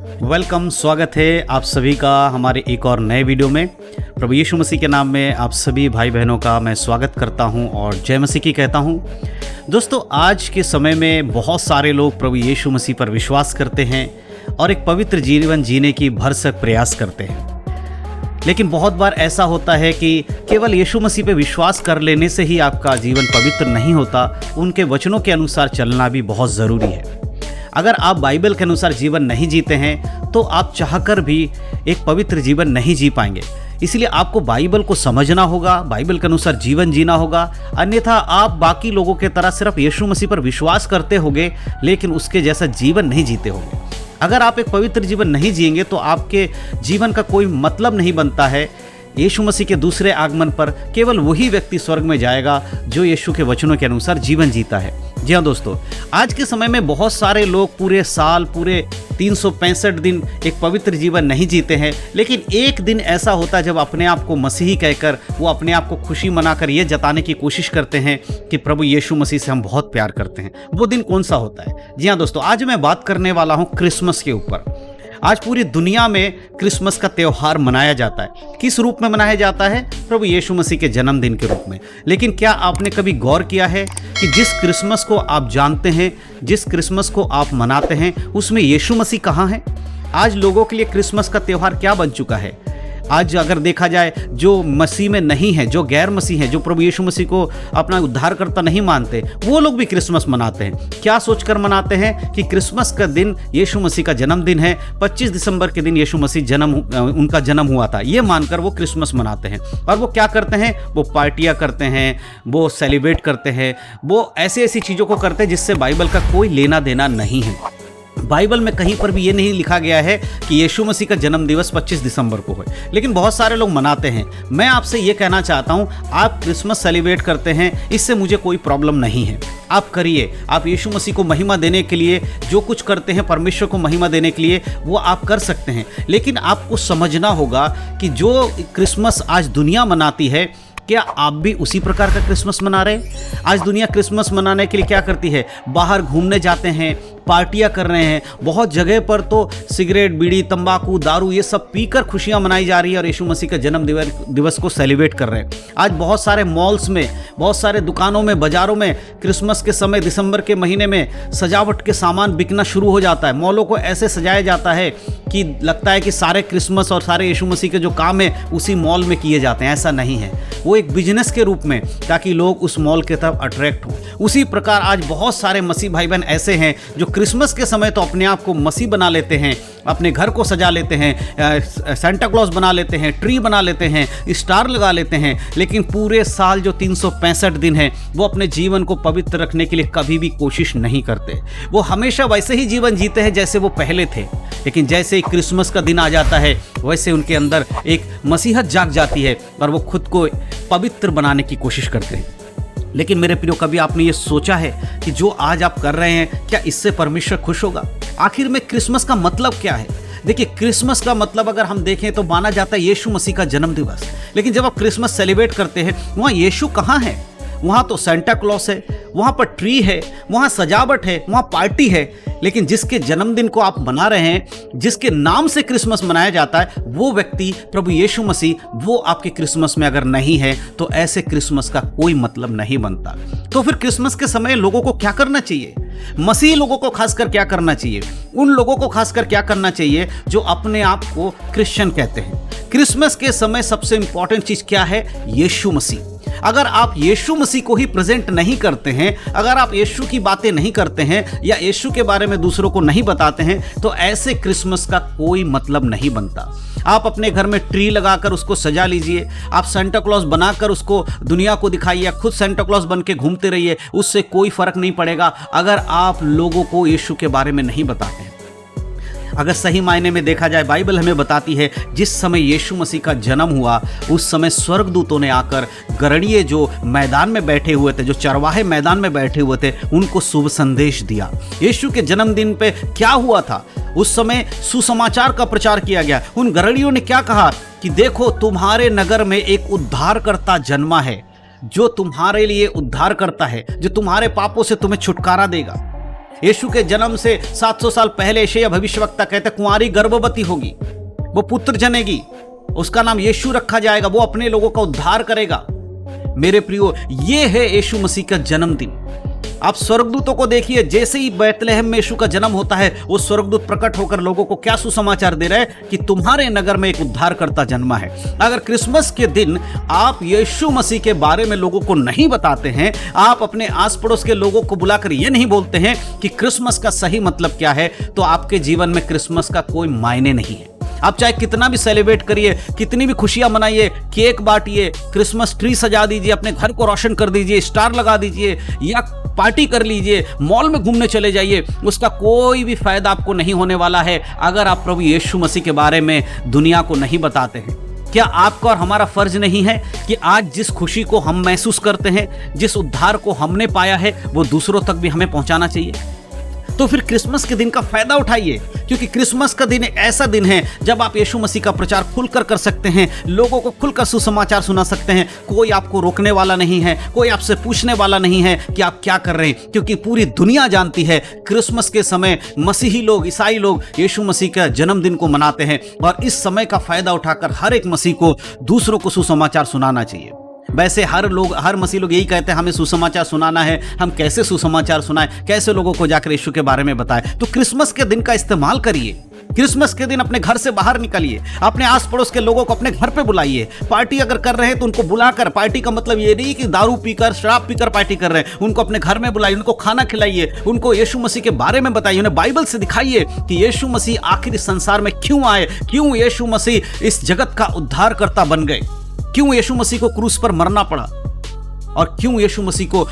Welcome, स्वागत है आप सभी का हमारे एक और नए वीडियो में। प्रभु यीशु मसीह के नाम में आप सभी भाई बहनों का मैं स्वागत करता हूं और जय मसीह की कहता हूं। दोस्तों, आज के समय में बहुत सारे लोग प्रभु यीशु मसीह पर विश्वास करते हैं और एक पवित्र जीवन जीने की भरसक प्रयास करते हैं। लेकिन बहुत बार ऐसा होता है कि केवल यीशु मसीह पे विश्वास कर लेने से ही आपका जीवन पवित्र नहीं होता, उनके वचनों के अनुसार चलना भी बहुत ज़रूरी है। अगर आप बाइबल के अनुसार जीवन नहीं जीते हैं तो आप चाहकर भी एक पवित्र जीवन नहीं जी पाएंगे। इसलिए आपको बाइबल को समझना होगा, बाइबल के अनुसार जीवन जीना होगा, अन्यथा आप बाकी लोगों के तरह सिर्फ यीशु मसीह पर विश्वास करते होंगे लेकिन उसके जैसा जीवन नहीं जीते होंगे। अगर आप एक पवित्र जीवन नहीं जिएंगे तो आपके जीवन का कोई मतलब नहीं बनता है। यीशु मसीह के दूसरे आगमन पर केवल वही व्यक्ति स्वर्ग में जाएगा जो यीशु के वचनों के अनुसार जीवन जीता है। जी हाँ दोस्तों, आज के समय में बहुत सारे लोग पूरे साल, पूरे 365 दिन एक पवित्र जीवन नहीं जीते हैं, लेकिन एक दिन ऐसा होता है जब अपने आप को मसीही कहकर वो अपने आप को खुशी मनाकर ये जताने की कोशिश करते हैं कि प्रभु यीशु मसीह से हम बहुत प्यार करते हैं। वो दिन कौन सा होता है? जी हाँ दोस्तों, आज मैं बात करने वाला हूँ क्रिसमस के ऊपर। आज पूरी दुनिया में क्रिसमस का त्यौहार मनाया जाता है। किस रूप में मनाया जाता है? प्रभु यीशु मसीह के जन्मदिन के रूप में। लेकिन क्या आपने कभी गौर किया है कि जिस क्रिसमस को आप जानते हैं, जिस क्रिसमस को आप मनाते हैं, उसमें यीशु मसीह कहाँ है? आज लोगों के लिए क्रिसमस का त्यौहार क्या बन चुका है? आज अगर देखा जाए, जो मसीह में नहीं है, जो गैर मसीह है, जो प्रभु यीशु मसीह को अपना उद्धारकर्ता नहीं मानते, वो लोग भी क्रिसमस मनाते हैं। क्या सोचकर मनाते हैं कि क्रिसमस का दिन यीशु मसीह का जन्मदिन है, 25 दिसंबर के दिन यीशु मसीह उनका जन्म हुआ था, ये मानकर वो क्रिसमस मनाते हैं। और वो क्या करते हैं? वो पार्टियां करते हैं, वो सेलिब्रेट करते हैं, वो ऐसी ऐसी चीज़ों को करते हैं जिससे बाइबल का कोई लेना देना नहीं है। बाइबल में कहीं पर भी ये नहीं लिखा गया है कि यीशु मसीह का जन्म दिवस 25 दिसंबर को है, लेकिन बहुत सारे लोग मनाते हैं। मैं आपसे ये कहना चाहता हूँ, आप क्रिसमस सेलिब्रेट करते हैं, इससे मुझे कोई प्रॉब्लम नहीं है। आप करिए, आप यीशु मसीह को महिमा देने के लिए जो कुछ करते हैं, परमेश्वर को महिमा देने के लिए, वो आप कर सकते हैं। लेकिन आपको समझना होगा कि जो क्रिसमस आज दुनिया मनाती है, क्या आप भी उसी प्रकार का क्रिसमस मना रहे हैं? आज दुनिया क्रिसमस मनाने के लिए क्या करती है? बाहर घूमने जाते हैं, पार्टियां कर रहे हैं। बहुत जगह पर तो सिगरेट, बीड़ी, तंबाकू, दारू ये सब पीकर खुशियां मनाई जा रही है और यीशु मसीह का जन्म दिवस को सेलिब्रेट कर रहे हैं। आज बहुत सारे मॉल्स में, बहुत सारे दुकानों में, बाजारों में क्रिसमस के समय, दिसंबर के महीने में सजावट के सामान बिकना शुरू हो जाता है। मॉलों को ऐसे सजाया जाता है कि लगता है कि सारे क्रिसमस और सारे यीशु मसीह के जो काम है उसी मॉल में किए जाते हैं। ऐसा नहीं है, वो एक बिजनेस के रूप में, ताकि लोग उस मॉल की तरफ अट्रैक्ट हो। उसी प्रकार आज बहुत सारे मसीह भाई बहन ऐसे हैं जो क्रिसमस के समय तो अपने आप को मसीह बना लेते हैं, अपने घर को सजा लेते हैं, सेंटा क्लॉज बना लेते हैं, ट्री बना लेते हैं, स्टार लगा लेते हैं, लेकिन पूरे साल जो 365 दिन है वो अपने जीवन को पवित्र रखने के लिए कभी भी कोशिश नहीं करते। वो हमेशा वैसे ही जीवन जीते हैं जैसे वो पहले थे, लेकिन जैसे ही क्रिसमस का दिन आ जाता है वैसे उनके अंदर एक मसीहत जाग जाती है और वो खुद को पवित्र बनाने की कोशिश करते हैं। लेकिन मेरे प्रियो, कभी आपने ये सोचा है कि जो आज आप कर रहे हैं, क्या इससे परमेश्वर खुश होगा? आखिर में क्रिसमस का मतलब क्या है? देखिए, क्रिसमस का मतलब अगर हम देखें तो माना जाता है यीशु मसीह का जन्म दिवस। लेकिन जब आप क्रिसमस सेलिब्रेट करते हैं, वहाँ यीशु कहाँ है? वहाँ तो सेंटा क्लॉस है, वहाँ पर ट्री है, वहाँ सजावट है, वहाँ पार्टी है। लेकिन जिसके जन्मदिन को आप मना रहे हैं, जिसके नाम से क्रिसमस मनाया जाता है, वो व्यक्ति प्रभु यीशु मसीह, वो आपके क्रिसमस में अगर नहीं है तो ऐसे क्रिसमस का कोई मतलब नहीं बनता। तो फिर क्रिसमस के समय लोगों को क्या करना चाहिए? मसीह लोगों को खासकर क्या करना चाहिए? उन लोगों को खासकर क्या करना चाहिए जो अपने आप को क्रिश्चियन कहते हैं। क्रिसमस के समय सबसे इंपॉर्टेंट चीज क्या है? यीशु मसीह। अगर आप यीशु मसीह को ही प्रेजेंट नहीं करते हैं, अगर आप यीशु की बातें नहीं करते हैं या यीशु के बारे में दूसरों को नहीं बताते हैं, तो ऐसे क्रिसमस का कोई मतलब नहीं बनता। आप अपने घर में ट्री लगाकर उसको सजा लीजिए, आप सेंटा क्लॉज बनाकर उसको दुनिया को दिखाइए, खुद सेंटा क्लॉज बन के घूमते रहिए, उससे कोई फर्क नहीं पड़ेगा अगर आप लोगों को यीशु के बारे में नहीं बताते हैं। अगर सही मायने में देखा जाए, बाइबल हमें बताती है जिस समय यीशु मसीह का जन्म हुआ उस समय स्वर्गदूतों ने आकर गरणिये जो मैदान में बैठे हुए थे, जो चरवाहे मैदान में बैठे हुए थे, उनको शुभ संदेश दिया। यीशु के जन्मदिन पे क्या हुआ था? उस समय सुसमाचार का प्रचार किया गया। उन गरणियों ने क्या कहा कि देखो, तुम्हारे नगर में एक उद्धारकर्ता जन्मा है, जो तुम्हारे लिए उद्धार करता है, जो तुम्हारे पापों से तुम्हें छुटकारा देगा। यीशु के जन्म से 700 साल पहले यशायाह भविष्यवक्ता कहते कुंवारी गर्भवती होगी, वो पुत्र जनेगी, उसका नाम यीशु रखा जाएगा, वो अपने लोगों का उद्धार करेगा। मेरे प्रियो, ये है यीशु मसीह का जन्मदिन। आप स्वर्गदूतों को देखिए, जैसे ही बैतलहम में यीशु का जन्म होता है, वो स्वर्गदूत प्रकट होकर लोगों को क्या सुसमाचार दे रहे हैं कि तुम्हारे नगर में एक उद्धारकर्ता जन्मा है। अगर क्रिसमस के दिन आप यीशु मसीह के बारे में लोगों को नहीं बताते हैं, आप अपने आस पड़ोस के लोगों को बुलाकर ये नहीं बोलते हैं कि क्रिसमस का सही मतलब क्या है, तो आपके जीवन में क्रिसमस का कोई मायने नहीं है। आप चाहे कितना भी सेलिब्रेट करिए, कितनी भी खुशियां मनाइए, केक बांटिए, क्रिसमस ट्री सजा दीजिए, अपने घर को रोशन कर दीजिए, स्टार लगा दीजिए या पार्टी कर लीजिए, मॉल में घूमने चले जाइए, उसका कोई भी फायदा आपको नहीं होने वाला है अगर आप प्रभु यीशु मसीह के बारे में दुनिया को नहीं बताते हैं। क्या आपका और हमारा फर्ज नहीं है कि आज जिस खुशी को हम महसूस करते हैं, जिस उद्धार को हमने पाया है, वो दूसरों तक भी हमें पहुंचाना चाहिए? तो फिर क्रिसमस के दिन का फायदा उठाइए, क्योंकि क्रिसमस का दिन एक ऐसा दिन है जब आप यीशु मसीह का प्रचार खुलकर कर सकते हैं, लोगों को खुलकर सुसमाचार सुना सकते हैं। कोई आपको रोकने वाला नहीं है, कोई आपसे पूछने वाला नहीं है कि आप क्या कर रहे हैं, क्योंकि पूरी दुनिया जानती है क्रिसमस के समय मसीही लोग, ईसाई लोग यीशु मसीह का जन्मदिन को मनाते हैं। और इस समय का फायदा उठाकर हर एक मसीह को दूसरों को सुसमाचार सुनाना चाहिए। वैसे हर मसीह लोग यही कहते हैं हमें सुसमाचार सुनाना है, हम कैसे सुसमाचार सुनाएं, कैसे लोगों को जाकर यीशु के बारे में बताएं। तो क्रिसमस के दिन का इस्तेमाल करिए। क्रिसमस के दिन अपने घर से बाहर निकलिए, अपने आस पड़ोस के लोगों को अपने घर पे बुलाइए। पार्टी अगर कर रहे हैं तो उनको बुलाकर, पार्टी का मतलब ये नहीं कि दारू पीकर, शराब पीकर पार्टी कर रहे हैं, उनको अपने घर में बुलाइए, उनको खाना खिलाइए, उनको यीशु मसीह के बारे में बताइए, उन्हें बाइबल से दिखाइए कि यीशु मसीह आखिर इस संसार में क्यों आए, क्यों यीशु मसीह इस जगत का उद्धारकर्ता बन गए, क्यों यीशु मसीह को क्रूस पर मरना पड़ा, और क्यों यीशु मसीह को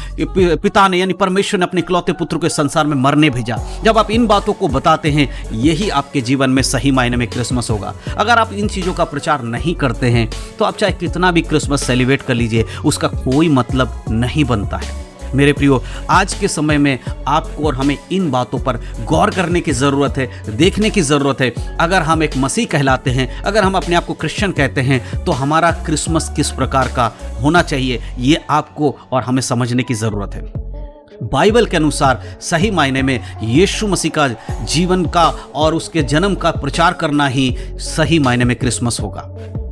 पिता ने यानी परमेश्वर ने अपने इकलौते पुत्र को संसार में मरने भेजा। जब आप इन बातों को बताते हैं, यही आपके जीवन में सही मायने में क्रिसमस होगा। अगर आप इन चीज़ों का प्रचार नहीं करते हैं तो आप चाहे कितना भी क्रिसमस सेलिब्रेट कर लीजिए, उसका कोई मतलब नहीं बनता है। मेरे प्रियो, आज के समय में आपको और हमें इन बातों पर गौर करने की ज़रूरत है, देखने की ज़रूरत है। अगर हम एक मसीह कहलाते हैं, अगर हम अपने आप को क्रिश्चियन कहते हैं, तो हमारा क्रिसमस किस प्रकार का होना चाहिए, ये आपको और हमें समझने की ज़रूरत है। बाइबल के अनुसार सही मायने में यीशु मसीह का जीवन का और उसके जन्म का प्रचार करना ही सही मायने में क्रिसमस होगा।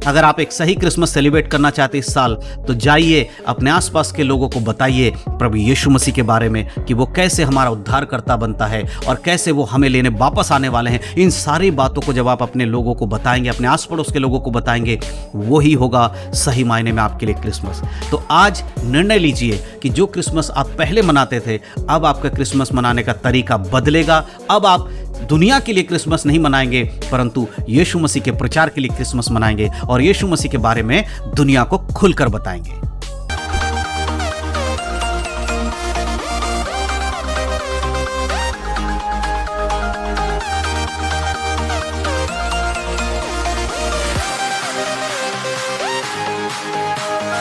अगर आप एक सही क्रिसमस सेलिब्रेट करना चाहते इस साल, तो जाइए अपने आसपास के लोगों को बताइए प्रभु यीशु मसीह के बारे में कि वो कैसे हमारा उद्धारकर्ता बनता है और कैसे वो हमें लेने वापस आने वाले हैं। इन सारी बातों को जब आप अपने लोगों को बताएंगे, अपने आस पड़ोस के लोगों को बताएंगे, वही होगा सही मायने में आपके लिए क्रिसमस। तो आज निर्णय लीजिए कि जो क्रिसमस आप पहले मनाते थे, अब आपका क्रिसमस मनाने का तरीका बदलेगा। अब आप दुनिया के लिए क्रिसमस नहीं मनाएंगे, परंतु यीशु मसीह के प्रचार के लिए क्रिसमस मनाएंगे और यीशु मसीह के बारे में दुनिया को खुलकर बताएंगे।